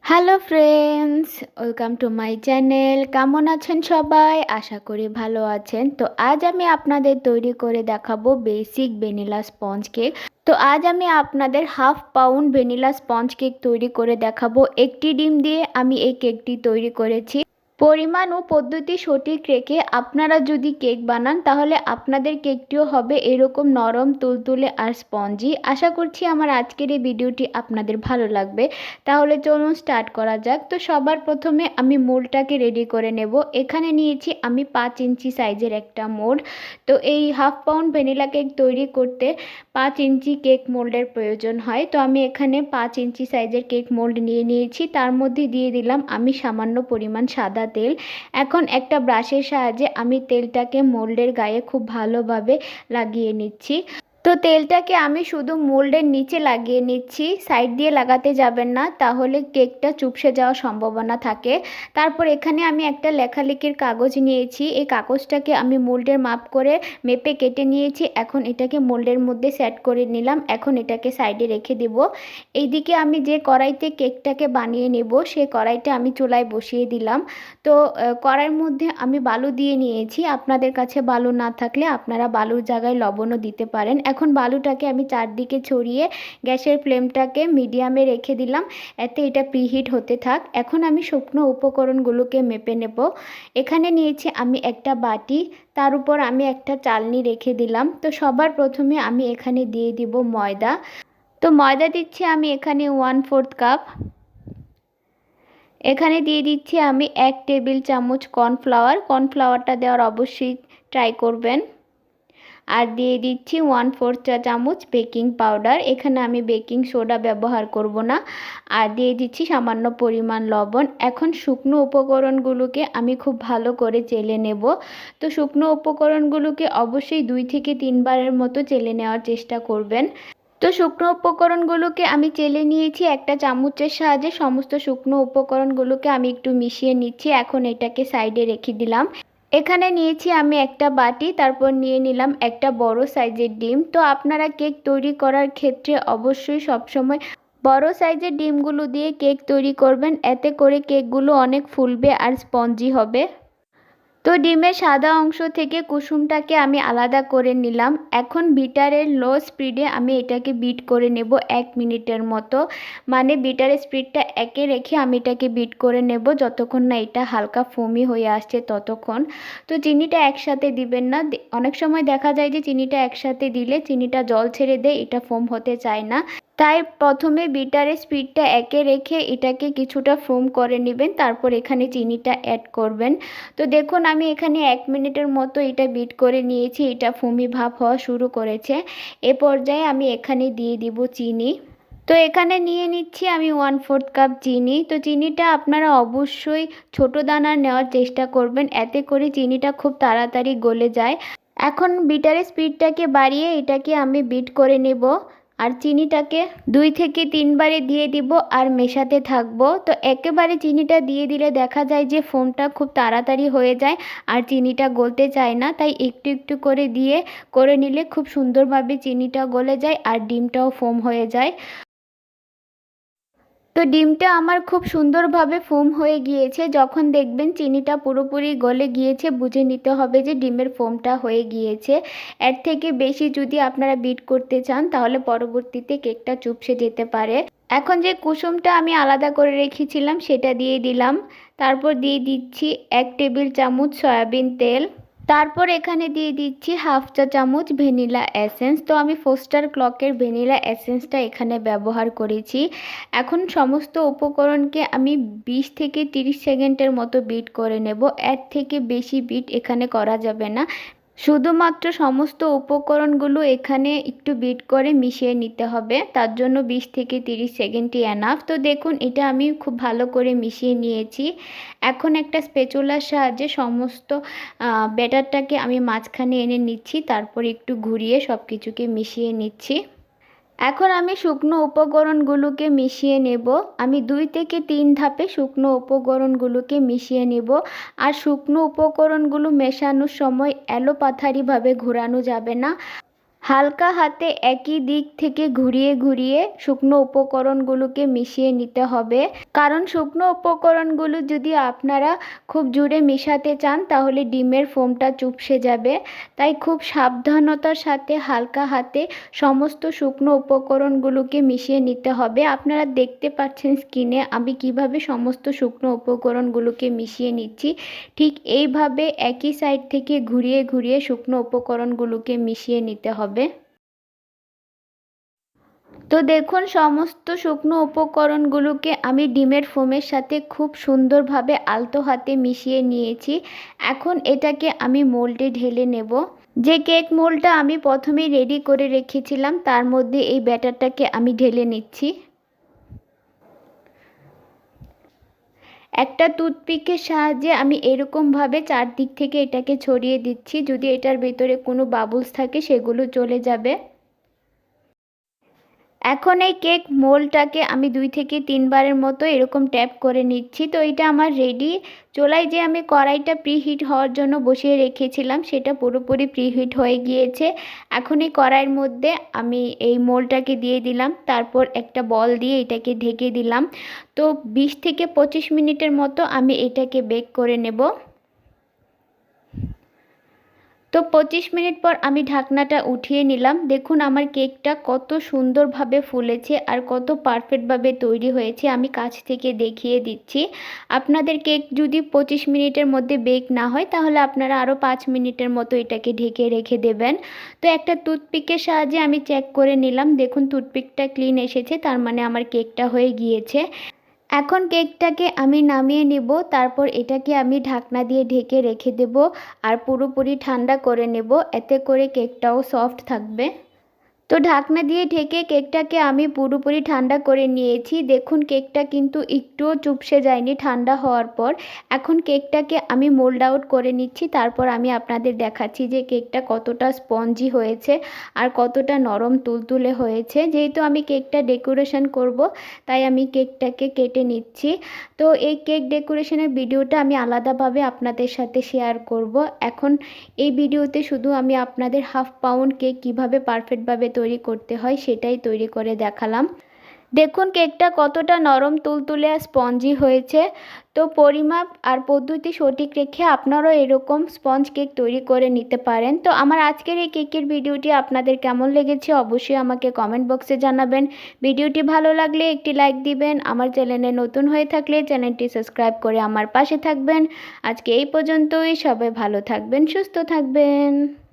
Hello friends, welcome to my channel. কেমন আছেন সবাই? আশা করি ভালো আছেন। তো আজ আমি আপনাদের তৈরি করে দেখাবো বেসিক ভ্যানিলা স্পঞ্জ কেক। তো আজ আমি আপনাদের half pound vanilla sponge cake তৈরি করে দেখাবো। একটি ডিম দিয়ে আমি এই কেকটি তৈরি করেছি। পরিমাণ ও পদ্ধতি সঠিক রেখে আপনারা যদি কেক বানান তাহলে আপনাদের কেকটিও হবে এরকম নরম, তুলতুলে আর স্পঞ্জি। আশা করছি আমার আজকের এই ভিডিওটি আপনাদের ভালো লাগবে। তাহলে চলুন স্টার্ট করা যাক। তো সবার প্রথমে আমি মোল্ডটাকে রেডি করে নেব। এখানে নিয়েছি আমি 5 ইঞ্চি সাইজের একটা মোল্ড। তো এই হাফ পাউন্ড ভ্যানিলা কেক তৈরি করতে 5 ইঞ্চি কেক মোল্ডের প্রয়োজন হয়। তো আমি এখানে 5 ইঞ্চি সাইজের কেক মোল্ড নিয়ে নিয়েছি। তার মধ্যে দিয়ে দিলাম আমি সামান্য পরিমাণ সাদা তেল। এখন একটা ব্রাশের সাহায্যে আমি তেলটাকে মোল্ডের গায়ে খুব ভালোভাবে লাগিয়ে নিচ্ছি। তো তেলটাকে আমি শুধু মোল্ডের নিচে লাগিয়ে নিচ্ছি, সাইড দিয়ে লাগাতে যাবেন না, তাহলে কেকটা চুপসে যাওয়ার সম্ভাবনা থাকে। তারপর এখানে আমি একটা লেখালেখির কাগজ নিয়েছি। এই কাগজটাকে আমি মোল্ডের মাপ করে মেপে কেটে নিয়েছি। এখন এটাকে মোল্ডের মধ্যে সেট করে নিলাম। এখন এটাকে সাইডে রেখে দেব। এইদিকে আমি যে কড়াইতে কেকটাকে বানিয়ে নেব সেই কড়াইটা আমি চুলায় বসিয়ে দিলাম। তো কড়াইয়ের মধ্যে আমি বালু দিয়ে নিয়েছি। আপনাদের কাছে বালু না থাকলে আপনারা বালুর জায়গায় লবণও দিতে পারেন। এখন বালুটাকে আমি চারদিকে ছড়িয়ে গ্যাসের ফ্লেমটাকে মিডিয়ামে রেখে দিলাম, এতে এটা প্রিহিট হতে থাক। এখন আমি শুকনো উপকরণগুলোকে মেপে নেব। এখানে নিয়েছি আমি একটা বাটি, তার উপর আমি একটা চালনি রেখে দিলাম। তো সবার প্রথমে আমি এখানে দিয়ে দিব ময়দা। তো ময়দা দিচ্ছি আমি এখানে 1/4 কাপ। এখানে দিয়ে দিচ্ছি আমি 1 টেবিল চামচ কর্নফ্লাওয়ার। কর্নফ্লাওয়ারটা দেওয়ার অবশ্যই ট্রাই করবেন। আর দিয়ে দিচ্ছি 1/4 চা চামচ বেকিং পাউডার। এখানে আমি বেকিং সোডা ব্যবহার করব না। আর দিয়ে দিচ্ছি সামান্য পরিমাণ লবণ। এখন শুকনো উপকরণগুলোকে আমি খুব ভালো করে চেলে নেব। তো শুকনো উপকরণগুলোকে অবশ্যই 2 থেকে 3 বারের মতো চেলে নেওয়ার চেষ্টা করবেন। তো শুকনো উপকরণগুলোকে আমি চেলে নিয়েছি। একটা চামচের সাহায্যে সমস্ত শুকনো উপকরণগুলোকে আমি একটু মিশিয়ে নিচ্ছি। এখন এটাকে সাইডে রেখে দিলাম। এখানে নিয়েছি আমি একটা বাটি, তারপর নিয়ে নিলাম একটা বড় সাইজের ডিম। তো আপনারা কেক তৈরি করার ক্ষেত্রে অবশ্যই সবসময় বড় সাইজের ডিমগুলো দিয়ে কেক তৈরি করবেন, এতে করে কেকগুলো অনেক ফুলবে আর স্পঞ্জি হবে। তো ডিমের সাদা অংশ থেকে কুসুমটাকে আমি আলাদা করে নিলাম। এখন বিটারের লো স্পিডে আমি এটাকে বিট করে নেব 1 মিনিটের মতো। মানে বিটারের স্পিডটা একে রেখে আমি এটাকে বিট করে নেব যতক্ষণ না এটা হালকা ফোমি হয়ে আসছে ততক্ষণ। তো চিনিটা একসাথে দিবেন না। অনেক সময় দেখা যায় যে চিনিটা একসাথে দিলে চিনিটা জল ছেড়ে দেয়, এটা ফোম হতে চায় না। তাই প্রথমে বিটারের স্পিডটা একে রেখে এটাকে কিছুটা ফোম করে নেবেন, তারপর এখানে চিনিটা অ্যাড করবেন। তো দেখুন আমি এখানে 1 মিনিটের মতো এটা বিট করে নিয়েছি। এটা ফোমি ভাব হওয়া শুরু করেছে। এ পর্যায়ে আমি এখানে দিয়ে দিব চিনি। তো এখানে নিয়ে নিচ্ছি আমি 1/4 কাপ চিনি। তো চিনিটা আপনারা অবশ্যই ছোট দানার নেওয়ার চেষ্টা করবেন, এতে করে চিনিটা খুব তাড়াতাড়ি গলে যায়। এখন বিটারের স্পিডটাকে বাড়িয়ে এটাকে আমি বিট করে নেব। আর চিনিটাকে 2 থেকে 3 বারে দিয়ে দিব আর মেশাতে থাকবো। তো একেবারে চিনিটা দিয়ে দিলে দেখা যায় যে ফোমটা খুব তাড়াতাড়ি হয়ে যায় আর চিনিটা গলতে চায় না। তাই একটু একটু করে দিয়ে করে নিলে খুব সুন্দরভাবে চিনিটা গলে যায় আর ডিমটাও ফোম হয়ে যায়। তো ডিমটা আমার খুব সুন্দরভাবে ফোম হয়ে গিয়েছে। যখন দেখবেন চিনিটা পুরোপুরি গলে গিয়েছে বুঝে নিতে হবে যে ডিমের ফোমটা হয়ে গিয়েছে। এর থেকে বেশি যদি আপনারা বিট করতে চান তাহলে পরবর্তীতে কেকটা চুপসে যেতে পারে। এখন যে কুসুমটা আমি আলাদা করে রেখেছিলাম সেটা দিয়ে দিলাম। তারপর দিয়ে দিচ্ছি 1 টেবিল চামচ সয়াবিন তেল। তারপর এখানে দিয়ে দিচ্ছি হাফ চা চামচ ভ্যানিলা এসেন্স। তো আমি ফোস্টার ক্লকের ভ্যানিলা এসেন্সটা এখানে ব্যবহার করেছি। এখন সমস্ত উপকরণকে আমি 20 থেকে 30 সেকেন্ডের মতো বিট করে নেব। এর থেকে বেশি বিট এখানে করা যাবে না। শুধুমাত্র সমস্ত উপকরণগুলো এখানে একটু বিট করে মিশিয়ে নিতে হবে, তার জন্য 20 থেকে 30 সেকেন্ডই এনাফ। তো দেখুন এটা আমি খুব ভালো করে মিশিয়ে নিয়েছি। এখন একটা স্প্যাচুলার সাহায্যে সমস্ত ব্যাটারটাকে আমি মাঝখানে এনে নিচ্ছি, তারপর একটু ঘুরিয়ে সব কিছুকে মিশিয়ে নিচ্ছি। এখন আমি শুকনো উপকরণগুলোকে মিশিয়ে নেব। আমি 2 থেকে 3 ধাপে শুকনো উপকরণগুলোকে মিশিয়ে নেব। আর শুকনো উপকরণগুলো মেশানোর সময় এলোপাথারিভাবে ঘোরানো যাবে না। হালকা হাতে একই দিক থেকে ঘুরিয়ে ঘুরিয়ে শুকনো উপকরণগুলোকে মিশিয়ে নিতে হবে, কারণ শুকনো উপকরণগুলো যদি আপনারা খুব জোরে মেশাতে চান তাহলে ডিমের ফোমটা চুপসে যাবে। তাই খুব সাবধানতার সাথে হালকা হাতে সমস্ত শুকনো উপকরণগুলোকে মিশিয়ে নিতে হবে। আপনারা দেখতে পাচ্ছেন স্ক্রিনে আমি কিভাবে সমস্ত শুকনো উপকরণগুলোকে মিশিয়ে নিচ্ছি। ঠিক এইভাবে একই সাইড থেকে ঘুরিয়ে ঘুরিয়ে শুকনো উপকরণগুলোকে মিশিয়ে নিতে হবে। তো দেখুন সমস্ত শুকনো উপকরণগুলোকে আমি ডিমের ফোমের সাথে খুব সুন্দরভাবে আলতো হাতে মিশিয়ে নিয়েছি। এখন এটাকে আমি মোল্ডে ঢেলে নেব। যে কেক মোল্ডটা আমি প্রথমেই রেডি করে রেখেছিলাম তার মধ্যে এই ব্যাটারটাকে আমি ঢেলে নিচ্ছি। একটা টুথপিকের সাহায্যে আমি এরকমভাবে চারদিক থেকে এটাকে ছড়িয়ে দিচ্ছি। যদি এটার ভেতরে কোনো বাবলস থাকে সেগুলো চলে যাবে। এখন এই কেক মোল্ডটাকে আমি 2 থেকে 3 বারের মতো এরকম ট্যাপ করে নিচ্ছি। তো এটা আমার রেডি। চুলায় যে আমি কড়াইটা প্রিহিট হওয়ার জন্য বসিয়ে রেখেছিলাম সেটা পুরোপুরি প্রিহিট হয়ে গিয়েছে। এখন এই কড়াইয়ের মধ্যে আমি এই মোল্ডটাকে দিয়ে দিলাম, তারপর একটা বল দিয়ে এটাকে ঢেকে দিলাম। তো 20 থেকে 25 মিনিটের মতো আমি এটাকে বেক করে নেব। তো 25 মিনিট পর আমি ঢাকনাটা উঠিয়ে নিলাম। দেখুন আমার কেকটা কত সুন্দরভাবে ফুলেছে আর কত পারফেক্টভাবে তৈরি হয়েছে। আমি কাছ থেকে দেখিয়ে দিচ্ছি। আপনাদের কেক যদি 25 মিনিটের মধ্যে বেক না হয় তাহলে আপনারা আরও 5 মিনিটের মতো এটাকে ঢেকে রেখে দেবেন। তো একটা টুথপিকের সাহায্যে আমি চেক করে নিলাম। দেখুন টুথপিকটা ক্লিন এসেছে, তার মানে আমার কেকটা হয়ে গিয়েছে। এখন কেকটাকে আমি নামিয়ে নেব, তারপর এটাকে আমি ঢাকনা দিয়ে ঢেকে রেখে দেব আর পুরোপুরি ঠান্ডা করে নেব, এতে করে কেকটাও সফট থাকবে। তো ঢাকনা দিয়ে ঢেকে কেকটাকে আমি পুরোপুরি ঠান্ডা করে নিয়েছি। দেখুন কেকটা কিন্তু একটুও চুপসে যায়নি ঠান্ডা হওয়ার পর। এখন কেকটাকে আমি মোল্ড আউট করে নিচ্ছি, তারপর আমি আপনাদের দেখাচ্ছি যে কেকটা কতটা স্পঞ্জি হয়েছে আর কতটা নরম তুলতুলে হয়েছে। যেহেতু আমি কেকটা ডেকোরেশন করব তাই আমি কেকটাকে কেটে নিচ্ছি। তো এই কেক ডেকোরেশনের ভিডিওটা আমি আলাদাভাবে আপনাদের সাথে শেয়ার করব। এখন এই ভিডিওতে শুধু আমি আপনাদের হাফ পাউন্ড কেক কীভাবে পারফেক্টভাবে তৈরি করতে হয় সেটাই তৈরি করে দেখালাম। দেখুন কেকটা কতটা নরম তুলতুলে আর স্পঞ্জি হয়েছে। তো পরিমাপ আর পদ্ধতি সঠিক রেখে আপনারাও এরকম স্পঞ্জ কেক তৈরি করে নিতে পারেন। তো আমার আজকের এই কেকের ভিডিওটি আপনাদের কেমন লেগেছে অবশ্যই আমাকে কমেন্ট বক্সে জানাবেন। ভিডিওটি ভালো লাগলে একটি লাইক দিবেন। আমার চ্যানেলে নতুন হয়ে থাকলে চ্যানেলটি সাবস্ক্রাইব করে আমার পাশে থাকবেন। আজকে এই পর্যন্তই। সবাই ভালো থাকবেন, সুস্থ থাকবেন।